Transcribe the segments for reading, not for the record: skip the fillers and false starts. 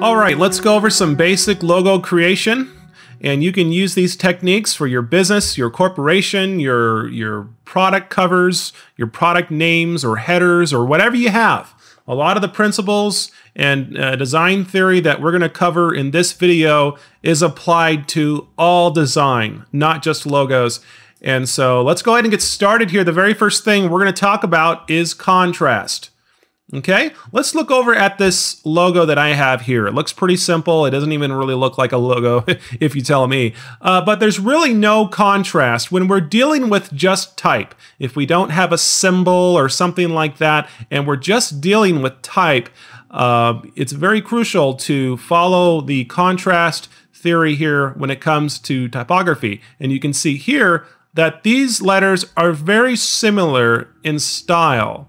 All right, let's go over some basic logo creation. And you can use these techniques for your business, your corporation, your product covers, your product names or headers or whatever you have. A lot of the principles and design theory that we're going to cover in this video is applied to all design, not just logos. And so let's go ahead and get started here. The very first thing we're going to talk about is contrast. Okay, let's look over at this logo that I have here. It looks pretty simple. It doesn't even really look like a logo, if you tell me. But there's really no contrast when we're dealing with just type. If we don't have a symbol or something like that, and we're just dealing with type, it's very crucial to follow the contrast theory here when it comes to typography. And you can see here that these letters are very similar in style.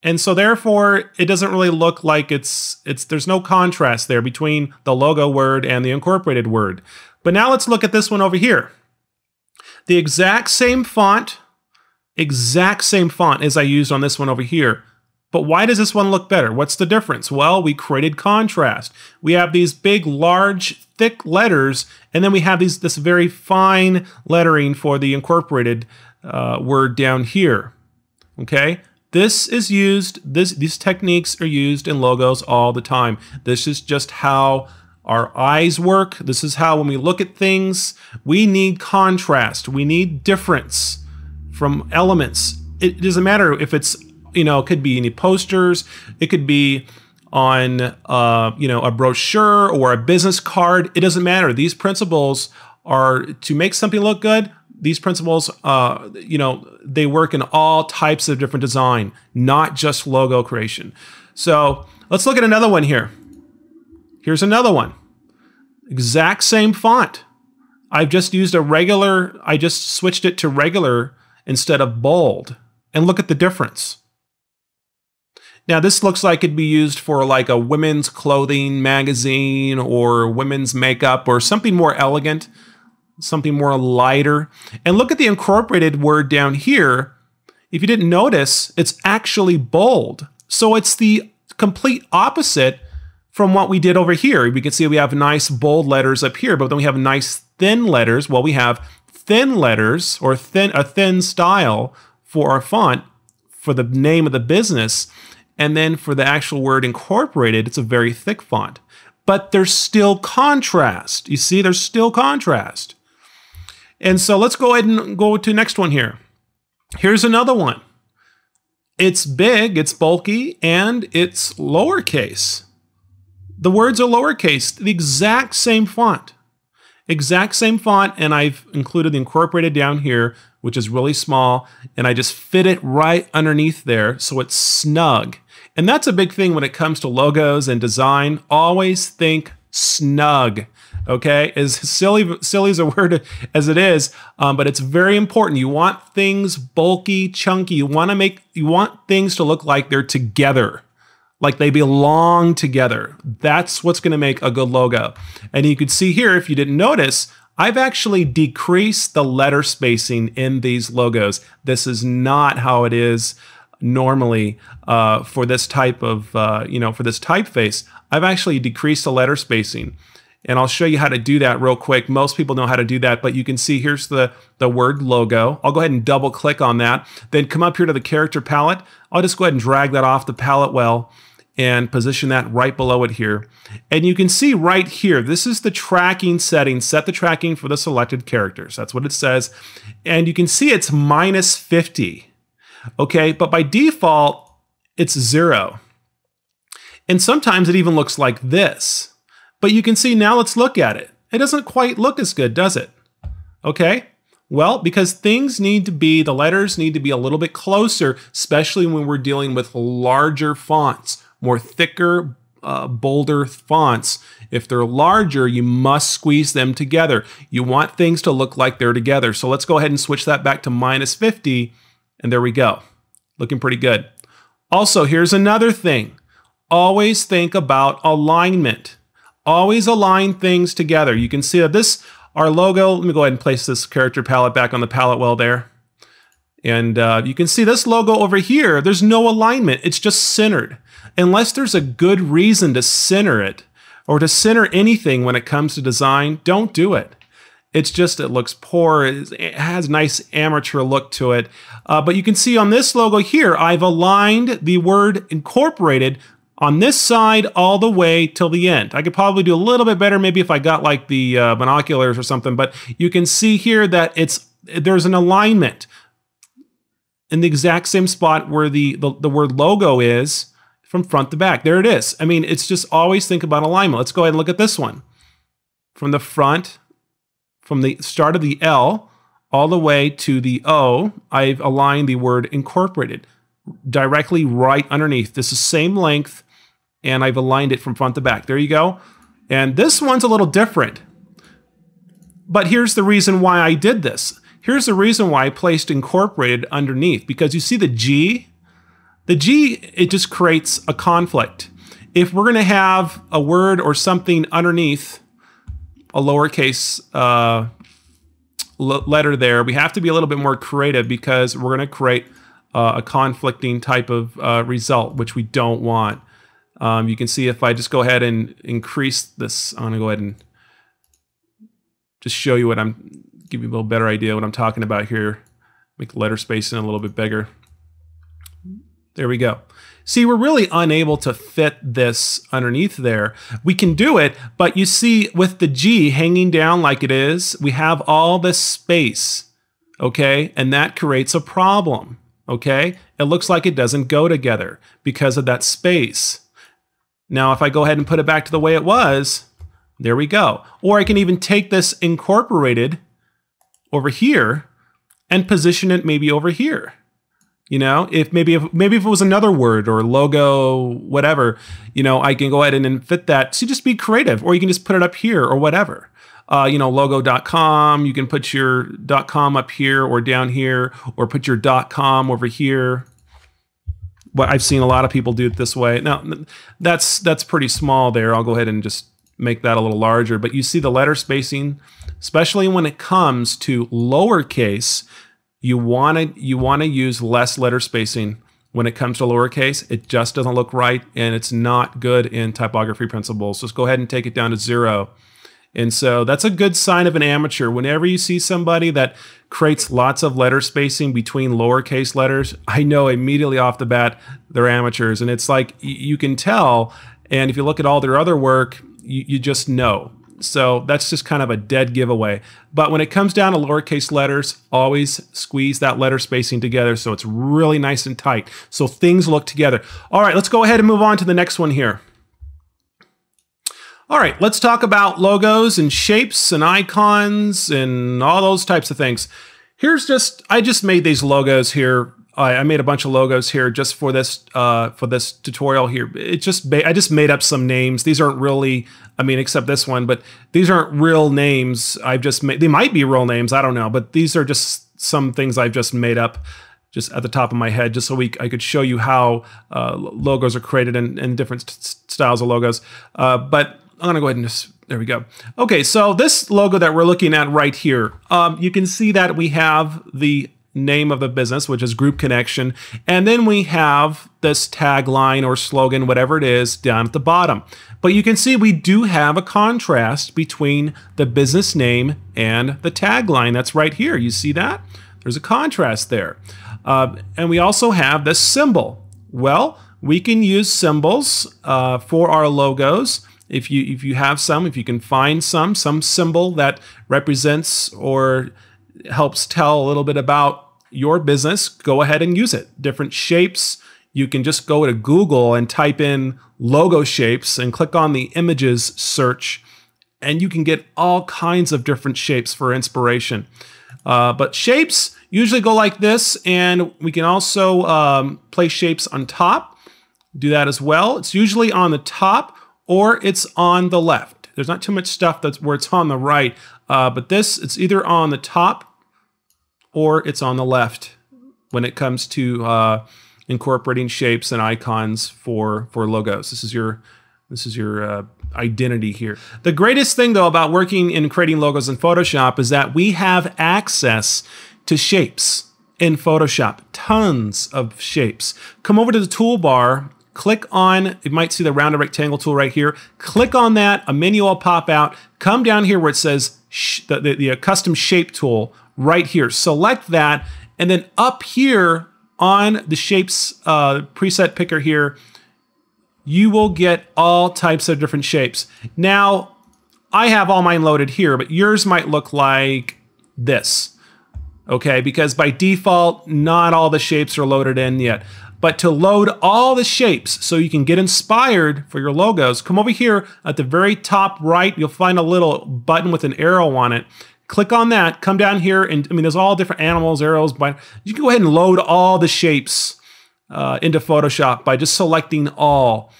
And so therefore, it doesn't really look like there's no contrast there between the logo word and the incorporated word. But now let's look at this one over here. The exact same font as I used on this one over here. But why does this one look better? What's the difference? Well, we created contrast. We have these big, large, thick letters, and then we have this very fine lettering for the incorporated word down here. Okay? This is used, these techniques are used in logos all the time. This is just how our eyes work. This is how when we look at things, we need contrast. We need difference from elements. It doesn't matter if it's, it could be any posters. It could be on, a brochure or a business card. It doesn't matter. These principles are to make something look good. These principles, they work in all types of different design, not just logo creation. So let's look at another one here. Here's another one. Exact same font. I just switched it to regular instead of bold. And look at the difference. Now this looks like it'd be used for like a women's clothing magazine or women's makeup or something more elegant. Something more lighter. And look at the incorporated word down here. If you didn't notice, it's actually bold. So it's the complete opposite from what we did over here. We can see we have nice bold letters up here, but then we have nice thin letters. Well, we have thin letters or a thin style for our font for the name of the business. And then for the actual word incorporated, it's a very thick font. But there's still contrast. You see, there's still contrast. And so let's go ahead and go to the next one here. Here's another one. It's big, it's bulky, and it's lowercase. The words are lowercase, the exact same font. Exact same font, and I've included the incorporated down here, which is really small, and I just fit it right underneath there so it's snug. And that's a big thing when it comes to logos and design. Always think snug. Okay, as silly as a word as it is, but it's very important. You want things bulky, chunky. You want things to look like they're together, like they belong together. That's what's going to make a good logo. And you could see here, if you didn't notice, I've actually decreased the letter spacing in these logos. This is not how it is normally for this type of, for this typeface. I've actually decreased the letter spacing. And I'll show you how to do that real quick. Most people know how to do that, but you can see here's the word logo. I'll go ahead and double click on that. Then come up here to the character palette. I'll just go ahead and drag that off the palette well and position that right below it here. And you can see right here, this is the tracking setting. Set the tracking for the selected characters. That's what it says. And you can see it's -50. Okay, but by default, it's 0. And sometimes it even looks like this. But you can see now, let's look at it. It doesn't quite look as good, does it? Okay, well, because the letters need to be a little bit closer, especially when we're dealing with larger fonts, more thicker, bolder fonts. If they're larger, you must squeeze them together. You want things to look like they're together. So let's go ahead and switch that back to -50, and there we go. Looking pretty good. Also, here's another thing. Always think about alignment. Always align things together. You can see that our logo, let me go ahead and place this character palette back on the palette well there. And you can see this logo over here, there's no alignment. It's just centered. Unless there's a good reason to center it or to center anything when it comes to design, don't do it. It's just, it looks poor. It has a nice amateur look to it. But you can see on this logo here, I've aligned the word incorporated on this side all the way till the end. I could probably do a little bit better maybe if I got like the binoculars or something, but you can see here that there's an alignment in the exact same spot where the word logo is from front to back. There it is. I mean, it's just always think about alignment. Let's go ahead and look at this one. From the front, from the start of the L all the way to the O, I've aligned the word incorporated directly right underneath. This is same length, and I've aligned it from front to back. There you go. And this one's a little different. But here's the reason why I did this. Here's the reason why I placed incorporated underneath, because you see the G? The G, it just creates a conflict. If we're going to have a word or something underneath a lowercase letter there, we have to be a little bit more creative because we're going to create a conflicting type of result, which we don't want. You can see if I just go ahead and increase this, I'm going to go ahead and just show you give you a little better idea what I'm talking about here. Make the letter spacing a little bit bigger. There we go. See, we're really unable to fit this underneath there. We can do it, but you see with the G hanging down like it is, we have all this space, okay? And that creates a problem, okay? It looks like it doesn't go together because of that space. Now, if I go ahead and put it back to the way it was, there we go. Or I can even take this incorporated over here and position it maybe over here. You know, if it was another word or logo, whatever, you know, I can go ahead and fit that. So just be creative, or you can just put it up here or whatever. You know, logo.com, you can put your .com up here or down here, or put your .com over here. But I've seen a lot of people do it this way. Now, that's pretty small there. I'll go ahead and just make that a little larger. But you see the letter spacing, especially when it comes to lowercase, you want to use less letter spacing when it comes to lowercase. It just doesn't look right, and it's not good in typography principles. So just go ahead and take it down to 0. And so that's a good sign of an amateur. Whenever you see somebody that creates lots of letter spacing between lowercase letters, I know immediately off the bat they're amateurs. And it's like you can tell, and if you look at all their other work, you just know. So that's just kind of a dead giveaway. But when it comes down to lowercase letters, always squeeze that letter spacing together so it's really nice and tight, so things look together. All right, let's go ahead and move on to the next one here. All right, let's talk about logos and shapes and icons and all those types of things. I just made these logos here. I made a bunch of logos here just for this tutorial here. I just made up some names. These aren't really, I mean, except this one, but these aren't real names. I've just made, they might be real names, I don't know, but these are just some things I've just made up just at the top of my head, just so I could show you how logos are created in different styles of logos. But I'm gonna go ahead and there we go. Okay, so this logo that we're looking at right here, you can see that we have the name of the business, which is Group Connection, and then we have this tagline or slogan, whatever it is, down at the bottom. But you can see we do have a contrast between the business name and the tagline. That's right here. You see that? There's a contrast there. And we also have this symbol. Well, we can use symbols for our logos. If you have some, if you can find some symbol that represents or helps tell a little bit about your business, go ahead and use it. Different shapes. You can just go to Google and type in logo shapes and click on the images search, and you can get all kinds of different shapes for inspiration. But shapes usually go like this, and we can also place shapes on top. Do that as well. It's usually on the top or it's on the left. There's not too much stuff that's where it's on the right, but it's either on the top or it's on the left when it comes to incorporating shapes and icons for logos. This is your identity here. The greatest thing though about working and creating logos in Photoshop is that we have access to shapes. in Photoshop. Tons of shapes. Come over to the toolbar, click on, you might see the rounded rectangle tool right here. Click on that, a menu will pop out. Come down here where it says the custom shape tool right here. Select that, and then up here on the shapes preset picker here, you will get all types of different shapes. Now, I have all mine loaded here, but yours might look like this. Okay, because by default, not all the shapes are loaded in yet. But to load all the shapes so you can get inspired for your logos, come over here at the very top right, you'll find a little button with an arrow on it. Click on that, come down here, and I mean, there's all different animals, arrows, but you can go ahead and load all the shapes into Photoshop by just selecting all.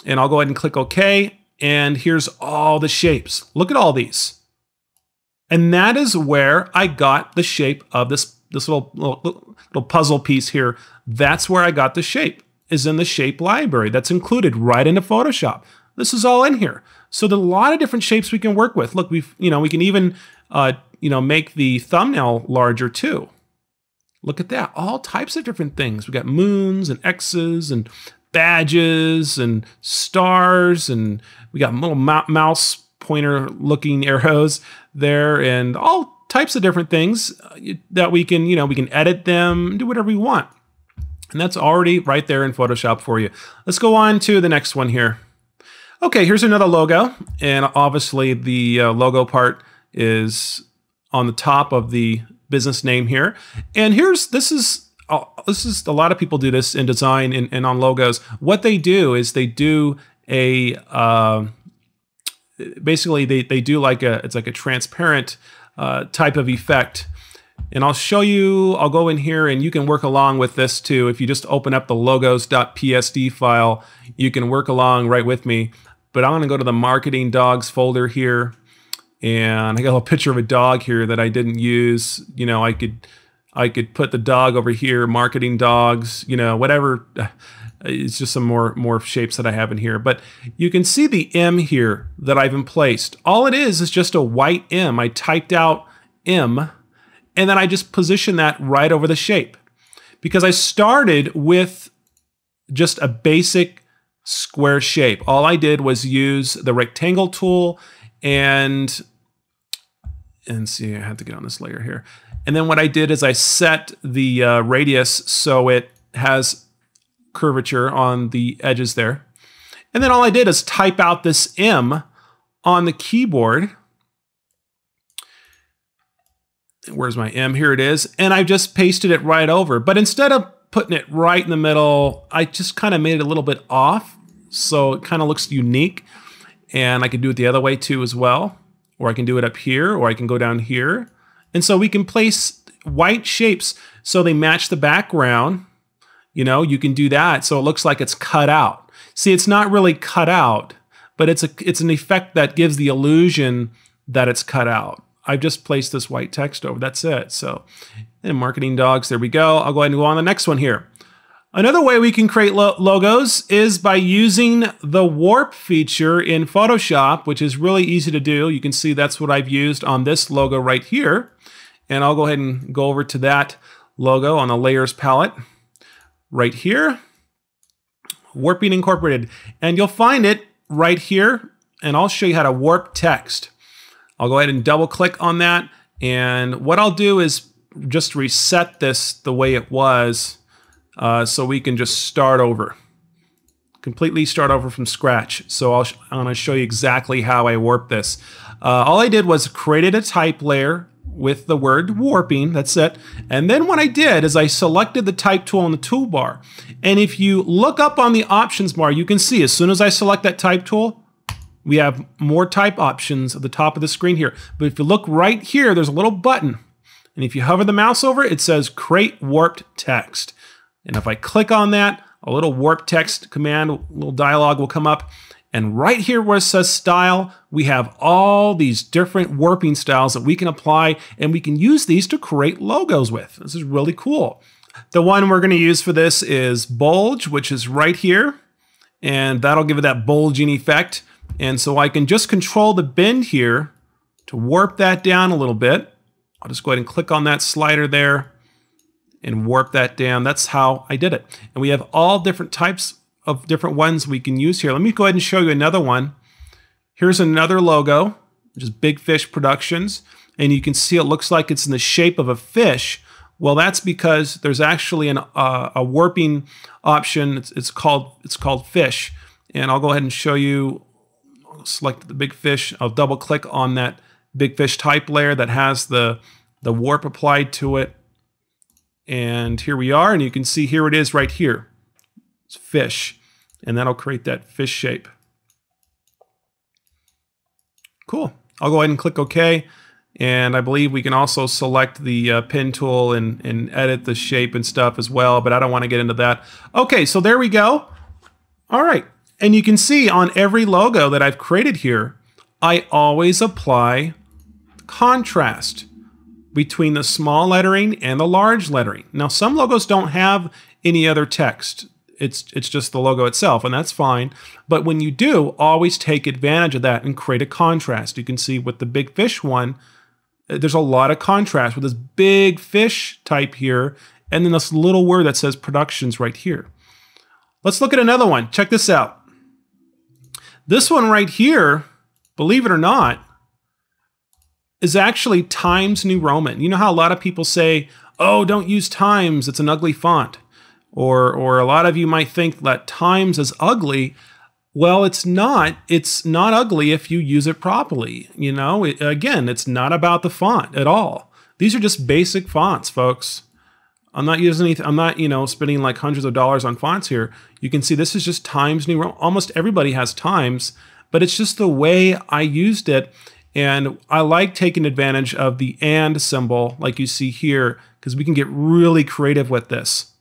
And I'll go ahead and click OK, and here's all the shapes. Look at all these. And that is where I got the shape of this little puzzle piece here. That's where I got the shape, is in the shape library. That's included right into Photoshop. This is all in here. So there's a lot of different shapes we can work with. Look, we can even make the thumbnail larger too. Look at that, all types of different things. We got moons and X's and badges and stars, and we got little mouse pointer looking arrows there, and all types of different things that we can, we can edit them, do whatever we want. And that's already right there in Photoshop for you. Let's go on to the next one here. Okay, here's another logo, and obviously the logo part is on the top of the business name here. And this is a lot of people do this in design and on logos. What they do is they do a basically they do like it's like a transparent type of effect. And I'll show you, I'll go in here and you can work along with this too. If you just open up the logos.psd file, you can work along right with me. But I'm gonna go to the marketing dogs folder here, and I got a little picture of a dog here that I didn't use. I could put the dog over here, marketing dogs, whatever. It's just some more shapes that I have in here. But you can see the M here that I've emplaced. All it is just a white M. I typed out M, and then I just positioned that right over the shape. Because I started with just a basic square shape. All I did was use the rectangle tool and see, I have to get on this layer here. And then what I did is I set the radius so it has curvature on the edges there. And then all I did is type out this M on the keyboard. Where's my M? Here it is. And I just pasted it right over. But instead of putting it right in the middle, I just kind of made it a little bit off, so it kind of looks unique. And I could do it the other way too as well. Or I can do it up here, or I can go down here. And so we can place white shapes so they match the background. You can do that so it looks like it's cut out. See, it's not really cut out, but it's an effect that gives the illusion that it's cut out. I've just placed this white text over, that's it. So, and marketing dogs, there we go. I'll go ahead and go on the next one here. Another way we can create logos is by using the warp feature in Photoshop, which is really easy to do. You can see that's what I've used on this logo right here. And I'll go ahead and go over to that logo on the layers palette right here. Warping Incorporated. And you'll find it right here. And I'll show you how to warp text. I'll go ahead and double click on that. And what I'll do is just reset this the way it was. So we can just start over, completely start over from scratch. So I'm going to show you exactly how I warp this. All I did was created a type layer with the word warping, that's it. And then what I did is I selected the type tool in the toolbar. And if you look up on the options bar, you can see as soon as I select that type tool, we have more type options at the top of the screen here. But if you look right here, there's a little button. And if you hover the mouse over it, it says create warped text. And if I click on that, a little warp text command, a little dialog will come up. And right here where it says style, we have all these different warping styles that we can apply, and we can use these to create logos with. This is really cool. The one we're going to use for this is bulge, which is right here. And that'll give it that bulging effect. And so I can just control the bend here to warp that down a little bit. I'll just go ahead and click on that slider there. and warp that down. That's how I did it. And we have all different types of different ones we can use here. Let me go ahead and show you another one. Here's another logo, which is Big Fish Productions. And you can see it looks like it's in the shape of a fish. Well, that's because there's actually a warping option. It's called fish. And I'll go ahead and show you. I'll select the big fish. I'll double click on that big fish type layer that has the warp applied to it. And here we are. And you can see here it is right here. It's fish. And that'll create that fish shape. Cool. I'll go ahead and click OK. And I believe we can also select the pen tool and edit the shape and stuff as well, but I don't want to get into that. Okay, so there we go. All right, and you can see on every logo that I've created here, I always apply contrast between the small lettering and the large lettering. Now, some logos don't have any other text. It's just the logo itself, and that's fine. But when you do, always take advantage of that and create a contrast. You can see with the big fish one, there's a lot of contrast with this big fish type here, and then this little word that says productions right here. Let's look at another one. Check this out. This one right here, believe it or not, is actually Times New Roman. You know how a lot of people say, oh, don't use Times, it's an ugly font. Or a lot of you might think that Times is ugly. Well, it's not. It's not ugly if you use it properly. You know, again, it's not about the font at all. These are just basic fonts, folks. I'm not using anything. I'm not, spending like hundreds of dollars on fonts here. You can see this is just Times New Roman. Almost everybody has Times, but it's just the way I used it. And I like taking advantage of the and symbol like you see here, because we can get really creative with this.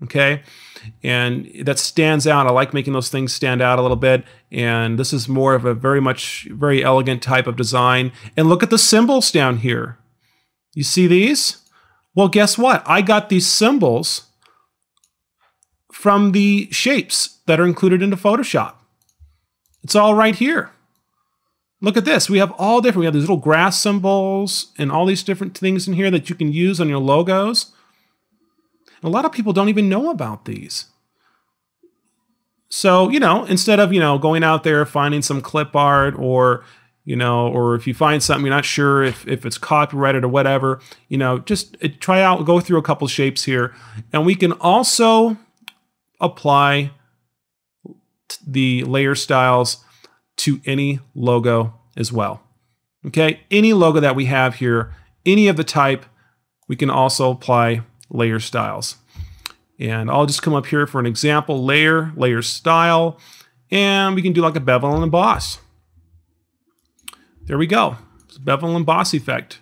Okay, and that stands out. I like making those things stand out a little bit. And this is more of a very elegant type of design. And look at the symbols down here. You see these? Well, guess what? I got these symbols from the shapes that are included into Photoshop. It's all right here. Look at this. We have all different. We have these little grass symbols and all these different things in here that you can use on your logos. A lot of people don't even know about these. So, instead of, going out there, finding some clip art or if you find something you're not sure if it's copyrighted or whatever, just try out, go through a couple shapes here. And we can also apply the layer styles to any logo as well. Okay, any logo that we have here, any of the type, we can also apply layer styles. And I'll just come up here for an example, layer style, and we can do like a bevel and emboss. There we go. It's a bevel and emboss effect.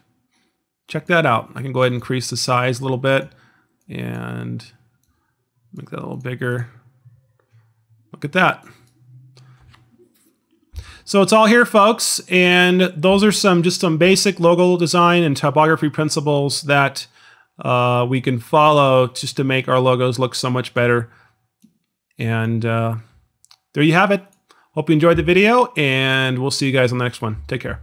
Check that out. I can go ahead and increase the size a little bit and make that a little bigger. Look at that. So it's all here, folks, and those are some basic logo design and typography principles that we can follow just to make our logos look so much better. And there you have it. Hope you enjoyed the video, and we'll see you guys on the next one. Take care.